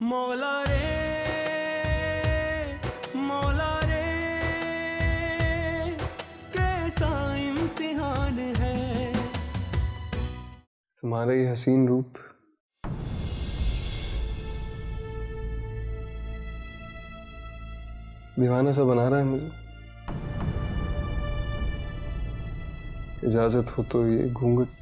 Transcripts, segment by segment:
मौला रे मौला रे कैसा इम्तिहान है। तुम्हारा ये हसीन रूप दीवाना सा बना रहा है मुझे। इजाजत हो तो ये घूंघट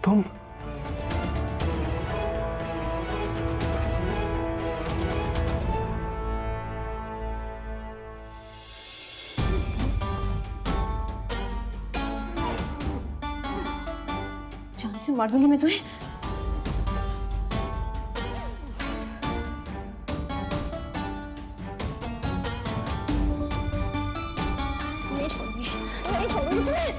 तुम जान से मार दूंगी मैं तुम्हें। नहीं छोड़ूंगी, नहीं छोड़ूंगी तुम्हें।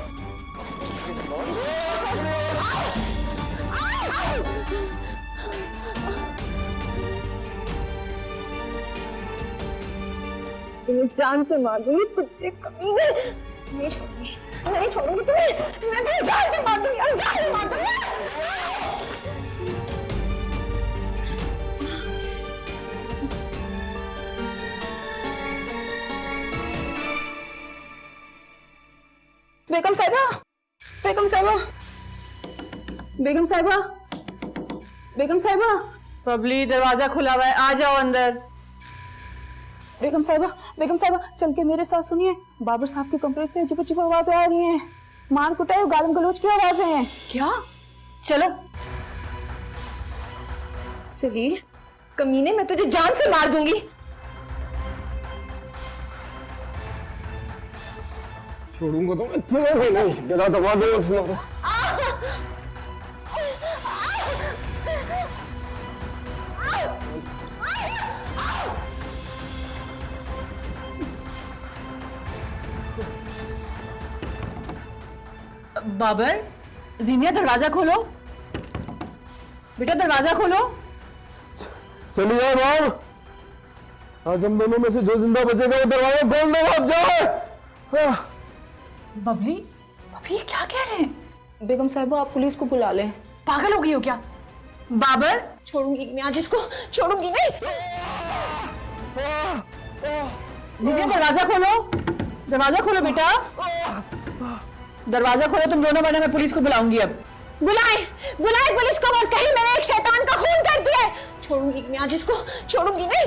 तुम्हें जान से मार दूंगी, कुत्ते कमीने। नहीं छोड़ूंगी, नहीं छोड़ूंगी तुम्हें। मैं तुम्हें जान से मार दूंगी, जान से मार दूंगी। बेगम साहिबा, बेगम साहिबा, बेगम साहिबा, बेगम साहिबा। बबली दरवाजा खुला हुआ है, आ जाओ अंदर। बेगम साहिबा, बेगम साहिबा, चल के मेरे साथ सुनिए। बाबर साहब के कमरे से अजीब अजीब आवाजें आ रही हैं। मार कुटाई और गालम गलोच की आवाजें हैं। क्या? चलो। सलील कमीने, मैं तुझे जान से मार दूंगी। छोड़ूंगा तो मैं तुम्हें भी नहीं गिरा दबा दूंगा तुम्हारा। बाबर, जीनिया दरवाजा खोलो। बेटा दरवाजा खोलो। चलिए जाओ बाब, आज हम दोनों में से जो जिंदा बचेगा वो दरवाजा खोल दो। आप जाओ। बबली, बबली ये क्या कह रहे हैं? बेगम साहिबा, आप पुलिस को बुला लें। पागल हो गई हो क्या? बाबर, छोड़ूंगी मैं आज इसको, छोड़ूंगी नहीं। जीनिया दरवाजा खोलो, दरवाजा खोलो बेटा, दरवाजा खोलो। तुम दोनों, वरना मैं पुलिस को बुलाऊंगी। अब बुलाए, बुलाए पुलिस को, और कहीं मैंने एक शैतान का खून कर दिया है। छोड़ूंगी मैं आज इसको, छोड़ूंगी नहीं।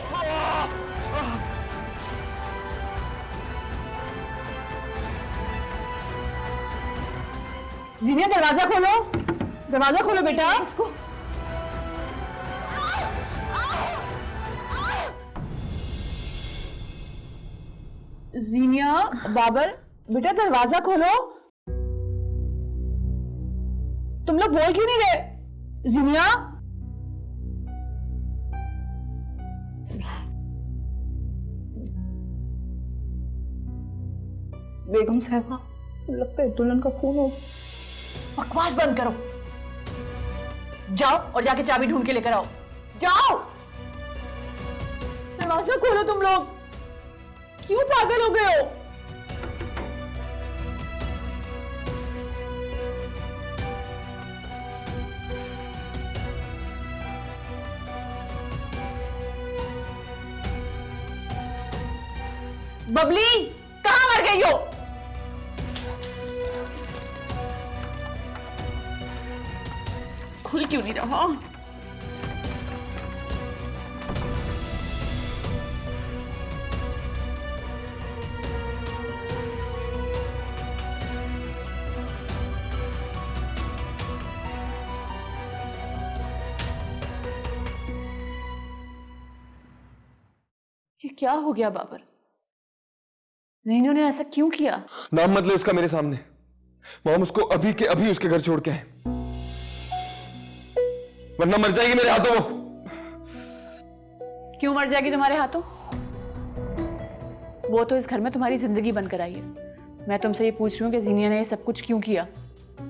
जीनिया दरवाजा खोलो, दरवाजा खोलो बेटा। इसको जीनिया, बाबर, बेटा दरवाजा खोलो। तुम लोग बोल क्यों नहीं रहे? जीनिया, बेगम साहिबा, लगता है दुल्हन का खून हो। बकवास बंद करो। जाओ और जाके चाबी ढूंढ के लेकर आओ। जाओ, दरवाजा खोलो। तुम लोग क्यों पागल हो गए हो? बबली, कहां मर गई हो? खुल क्यों नहीं रहा? क्या हो गया बाबर? ज़ीनू ने ऐसा क्यों किया? नाम मत ले उसका मेरे सामने। मॉम उसको अभी के अभी उसके घर छोड़ के आए, वरना मर जाएगी मेरे हाथों वो। क्यों मर जाएगी तुम्हारे हाथों? वो तो इस घर में तुम्हारी जिंदगी बनकर आई है। मैं तुमसे ये पूछ रही हूँ कि ज़ीनिया ने ये सब कुछ क्यों किया?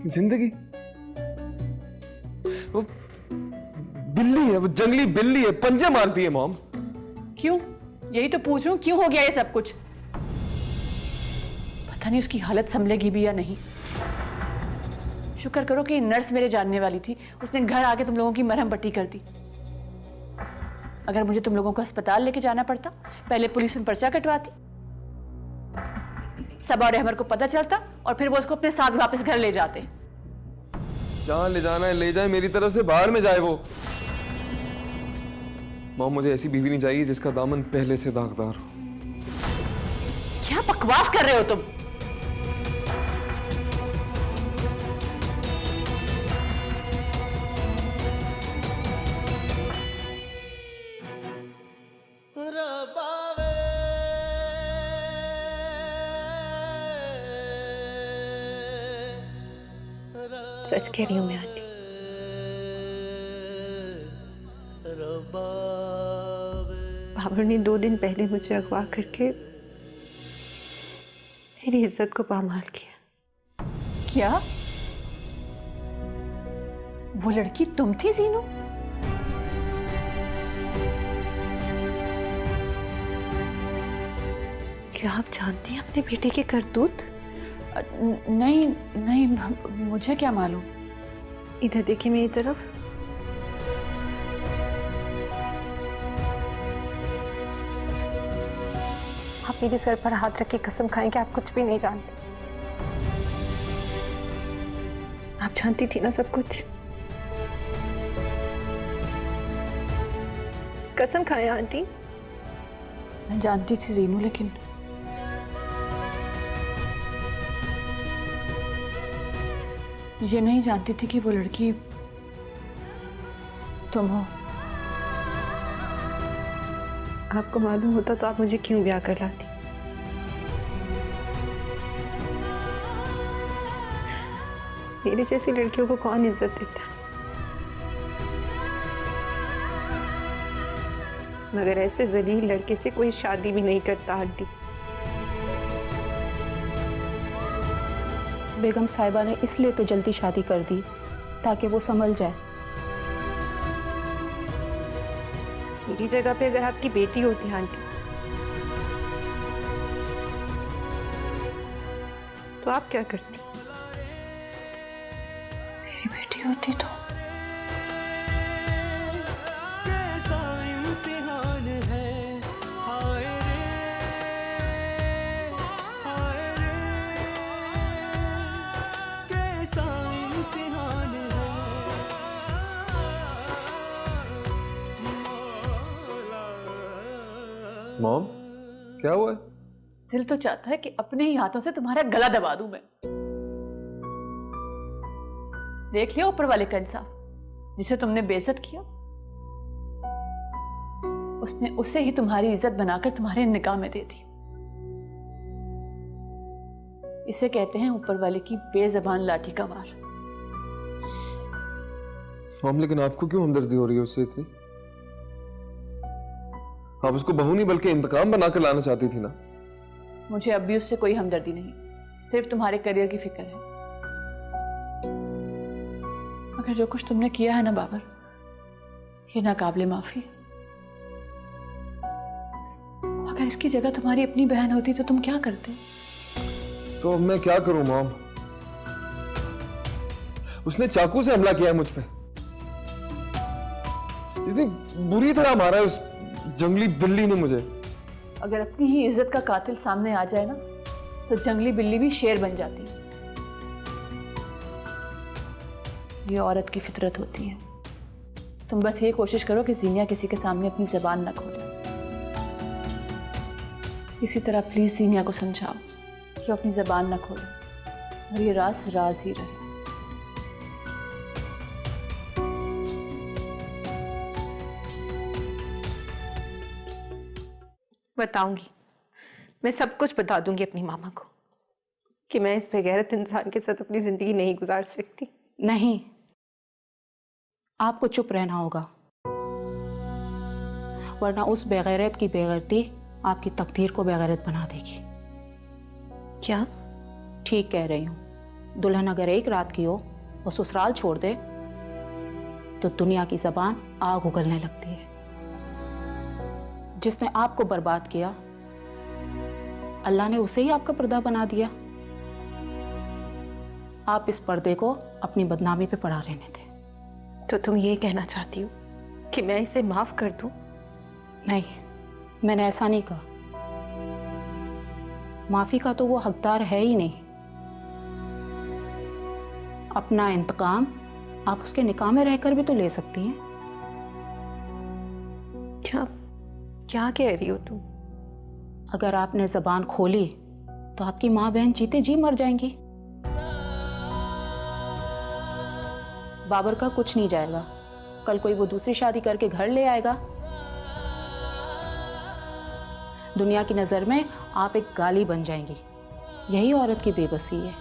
जिंदगी? वो बिल्ली है, वो जंगली बिल्ली है, पंजे मारती है मॉम। क्यों? यही तो पूछ रही हूँ, क्यों हो गया ये सब कुछ? पता नहीं उसकी हालत संभलेगी भी या नहीं। शुक्र करो कि नर्स मेरे जानने वाली थी, उसने घर आके तुम लोगों की मरहम पट्टी कर दी। अगर मुझे तुम लोगों को अस्पताल लेके जाना पड़ता, पहले पुलिस में पर्चा कटवाती, सबा और रहमर को पता चलता और फिर वो उसको अपने साथ वापस घर ले जाते। जहां ले जाना है ले जाए, मेरी तरफ से बाहर में जाए वो। मॉम मुझे ऐसी बीवी नहीं चाहिए जिसका दामन पहले से दागदार हो। क्या बकवास कर रहे हो तुम? सच कह रही हूँ मैं आंटी। बाबर ने 2 दिन पहले मुझे अगवा करके मेरी इज्जत को पामाल किया। क्या वो लड़की तुम थी ज़ीनू? क्या आप जानती हैं अपने बेटे के करतूत? नहीं नहीं, मुझे क्या मालूम। इधर देखिए मेरी तरफ। आप मेरे सर पर हाथ रख के कसम खाएं कि आप कुछ भी नहीं जानते। आप जानती थी ना सब कुछ। कसम खाएं आंटी। मैं जानती थी ज़ीनू, लेकिन ये नहीं जानती थी कि वो लड़की तुम हो। आपको मालूम होता तो आप मुझे क्यों ब्याह कर लाती? मेरी जैसी लड़कियों को कौन इज्जत देता है? मगर ऐसे जलील लड़के से कोई शादी भी नहीं करता आंटी। बेगम साहिबा ने इसलिए तो जल्दी शादी कर दी ताकि वो संभल जाए। मेरी जगह पे अगर आपकी बेटी होती आंटी, तो आप क्या करती? मेरी बेटी होती तो कैसा इम्तिहान है, हाय रे, कैसा इम्तिहान है। मॉम क्या हुआ है? दिल तो चाहता है कि अपने ही हाथों से तुम्हारा गला दबा दूं मैं। देख लिया ऊपर वाले का इंसाफ, जिसे तुमने बेइज्जत किया उसने उसे ही तुम्हारी इज्जत बनाकर तुम्हारे निगाह में दे दी। इसे कहते हैं ऊपर वाले की बेजबान लाठी का वार। मॉम लेकिन आपको क्यों हमदर्दी हो रही है उससे इतनी? आप उसको बहू नहीं बल्कि इंतकाम बनाकर लाना चाहती थी ना? मुझे अब भी उससे कोई हमदर्दी नहीं, सिर्फ तुम्हारे करियर की फिक्र है। मगर जो कुछ तुमने किया है ना बाबर, ये नाकाबिले माफी है। अगर इसकी जगह तुम्हारी अपनी बहन होती तो तुम क्या करते? तो अब मैं क्या करूं मॉम? उसने चाकू से हमला किया है मुझ पे। इतनी बुरी तरह मारा है उस जंगली बिल्ली ने मुझे। अगर अपनी ही इज्जत का कातिल सामने आ जाए ना, तो जंगली बिल्ली भी शेर बन जाती है। ये औरत की फितरत होती है। तुम बस ये कोशिश करो कि ज़ीनिया किसी के सामने अपनी जबान न खोले। इसी तरह प्लीज ज़ीनिया को समझाओ कि अपनी जबान न खोले और ये राज राज ही रहे। बताऊंगी, मैं सब कुछ बता दूंगी अपनी मामा को कि मैं इस बेगैरत इंसान के साथ अपनी जिंदगी नहीं गुजार सकती। नहीं, आपको चुप रहना होगा, वरना उस बेगैरत की बेगैरती आपकी तकदीर को बेगैरत बना देगी। क्या? ठीक कह रही हूँ। दुल्हन अगर एक रात की हो और ससुराल छोड़ दे तो दुनिया की जबान आग उगलने लगती है। जिसने आपको बर्बाद किया, अल्लाह ने उसे ही आपका पर्दा बना दिया। आप इस पर्दे को अपनी बदनामी पे पड़ा रहने दें। तो तुम ये कहना चाहती हो कि मैं इसे माफ कर दूं? नहीं, मैंने ऐसा नहीं कहा। माफी का तो वो हकदार है ही नहीं। अपना इंतकाम आप उसके निकाह में रहकर भी तो ले सकती हैं। क्या कह रही हो तुम? अगर आपने जबान खोली तो आपकी माँ बहन जीते जी मर जाएंगी। बाबर का कुछ नहीं जाएगा। कल कोई वो दूसरी शादी करके घर ले आएगा। दुनिया की नजर में आप एक गाली बन जाएंगी। यही औरत की बेबसी है।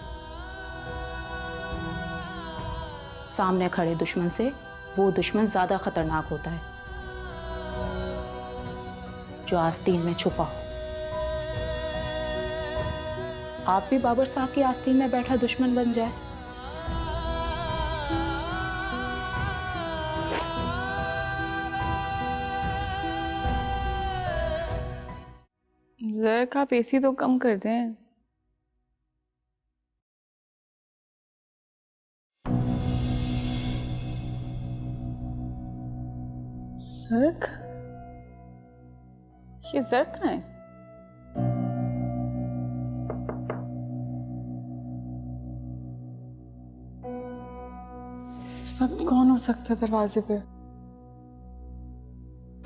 सामने खड़े दुश्मन से वो दुश्मन ज्यादा खतरनाक होता है जो आस्तीन में छुपा हो। आप भी बाबर साहब की आस्तीन में बैठा दुश्मन बन जाए। जरा आप एसी तो कम कर दें। जर्क? ये जर्क कहाँ है? इस वक्त कौन हो सकता है दरवाजे पे?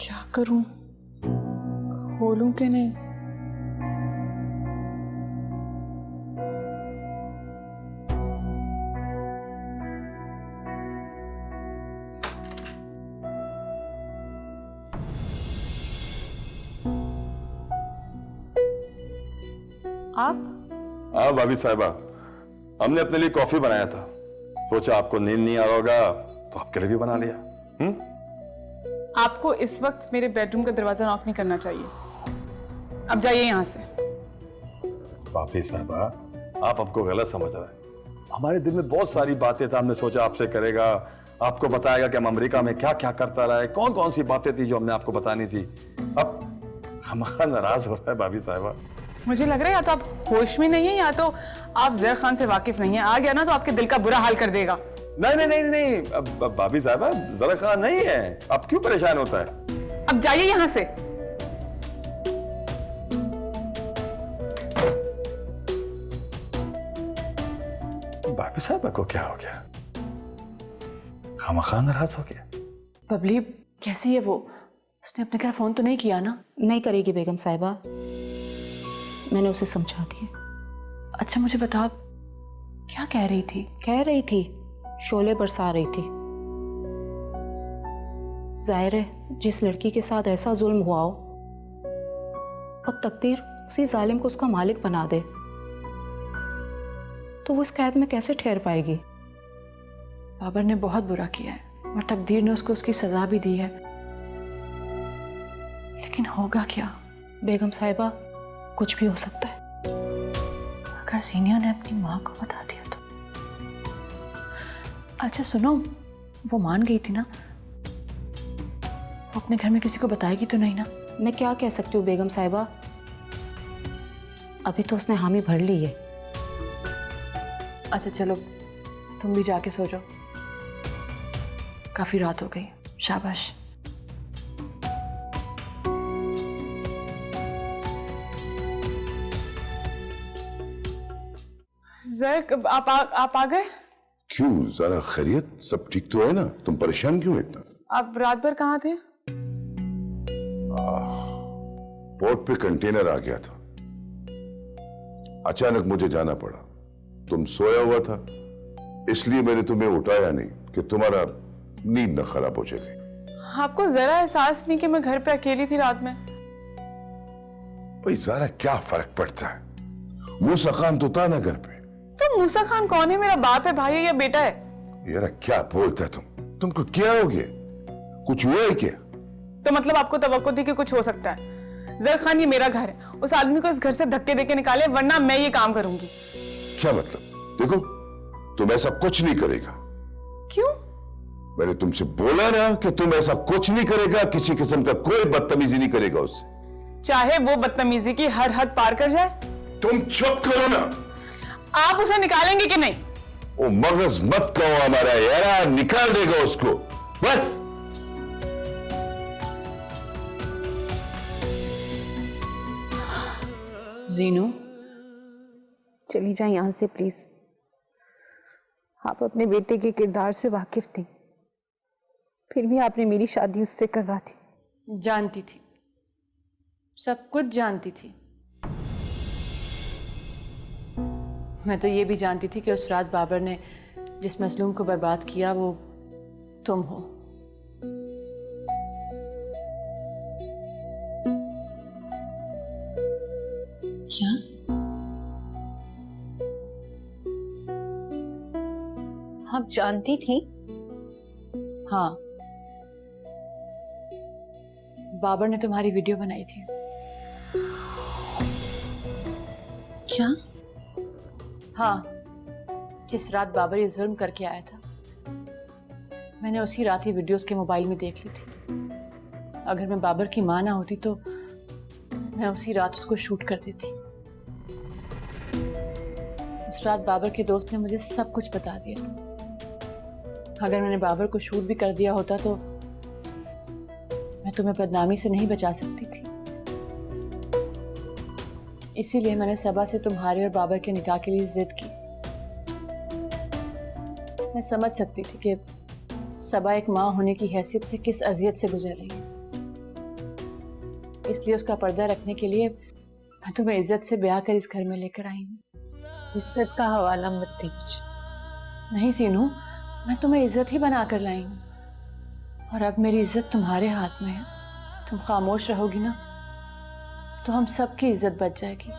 क्या करूं? खोलूं कि नहीं? आप? हाँ भाभी साहिबा, हमने अपने लिए कॉफी बनाया था। सोचा आपको नींद नहीं आ रहा होगा तो आपके लिए भी बना लिया। आपको इस वक्त मेरे बेडरूम का दरवाजा नॉक नहीं करना चाहिए। अब जाइए यहाँ से। भाभी साहिबा, आप हमको गलत समझ रहे हैं। हमारे दिल में बहुत सारी बातें थी। हमने सोचा आपसे करेगा, आपको बताएगा कि हम अमेरिका में क्या क्या करता रहा है, कौन कौन सी बातें थी जो हमने आपको बतानी थी। अब हमारा नाराज हो रहा है भाभी साहिबा। मुझे लग रहा है या तो आप होश में नहीं है या तो आप जर खान से वाकिफ नहीं है। आ गया ना तो आपके दिल का बुरा हाल कर देगा। नहीं नहीं नहीं नहीं, अब भाभी साहिबा जरा खान नहीं है। आप क्यों परेशान होता है? अब जाइए यहाँ से। भाभी साहिबा को क्या हो गया? खामखा नाराज हो गया? बबली कैसी है वो? उसने अपने घर फोन तो नहीं किया ना? नहीं करेगी बेगम साहिबा, मैंने उसे समझा दिया। अच्छा मुझे बताओ, क्या कह रही थी? कह रही थी शोले बरसा रही थी। जाहिर है जिस लड़की के साथ ऐसा जुल्म हुआ हो और तकदीर उसी जालिम को उसका मालिक बना दे तो वो इस कैद में कैसे ठहर पाएगी? बाबर ने बहुत बुरा किया है और तकदीर ने उसको उसकी सजा भी दी है, लेकिन होगा क्या? बेगम साहिबा, कुछ भी हो सकता है। अगर सीनियर ने अपनी माँ को बता दिया तो? अच्छा सुनो, वो मान गई थी ना, वो अपने घर में किसी को बताएगी तो नहीं ना? मैं क्या कह सकती हूँ बेगम साहिबा, अभी तो उसने हामी भर ली है। अच्छा चलो तुम भी जाके सो जाओ, काफी रात हो गई। शाबाश। जर्क आप आ गए? क्यों, जरा खैरियत? सब ठीक तो है ना? तुम परेशान क्यों इतना? आप रात भर कहाँ थे? पोर्ट पे कंटेनर आ गया था, अचानक मुझे जाना पड़ा। तुम सोया हुआ था, इसलिए मैंने तुम्हें उठाया नहीं कि तुम्हारा नींद न खराब हो जाए। आपको जरा एहसास नहीं कि मैं घर पे अकेली थी रात में? भाई ज़रा क्या फर्क पड़ता है? मूसा खान तो था ना घर पे। तो मूसा खान कौन है? मेरा बाप है, भाई है या बेटा है? यार क्या बोलता है तुमको क्या हो गया? कुछ हुआ है क्या? तो मतलब आपको तवक्को थी कि कुछ हो सकता है? जर खान ये मेरा घर है, उस आदमी को इस घर से धक्के देके निकाले, वरना मैं ये काम करूंगी। क्या मतलब? देखो तुम ऐसा कुछ नहीं करेगा। क्यों? मैंने तुमसे बोला ना कि तुम ऐसा कुछ नहीं करेगा, किसी किस्म का कोई बदतमीजी नहीं करेगा उससे। चाहे वो बदतमीजी की हर हद पार कर जाए। तुम चुप करो ना। आप उसे निकालेंगे कि नहीं? वो मगज मत कहो हमारा यार, निकाल देगा उसको बस। जीनू, चली जाए यहां से प्लीज। आप अपने बेटे के किरदार से वाकिफ थी, फिर भी आपने मेरी शादी उससे करवा दी। जानती थी, सब कुछ जानती थी। मैं तो ये भी जानती थी कि उस रात बाबर ने जिस मजलूम को बर्बाद किया वो तुम हो। क्या? आप जानती थी? हाँ, बाबर ने तुम्हारी वीडियो बनाई थी। क्या? हाँ, जिस रात बाबर ये जुल्म करके आया था, मैंने उसी रात ही वीडियो उसके मोबाइल में देख ली थी। अगर मैं बाबर की माँ ना होती तो मैं उसी रात उसको शूट कर देती। उस रात बाबर के दोस्त ने मुझे सब कुछ बता दिया था। अगर मैंने बाबर को शूट भी कर दिया होता तो मैं तुम्हें बदनामी से नहीं बचा सकती थी। इसीलिए मैंने सबा से तुम्हारे और बाबर के निकाह के लिए जिद की। मैं समझ सकती थी कि सबा एक माँ होने की हैसियत से किस अजियत से गुजर रही है, इसलिए उसका पर्दा रखने के लिए मैं तुम्हें इज्जत से ब्याह कर इस घर में लेकर आई हूँ। इज्जत का हवाला मत दे मुझे। नहीं सीनू, मैं तुम्हें इज्जत ही बना कर लाई हूँ, और अब मेरी इज्जत तुम्हारे हाथ में है। तुम खामोश रहोगी ना तो हम सबकी इज्जत बच जाएगी।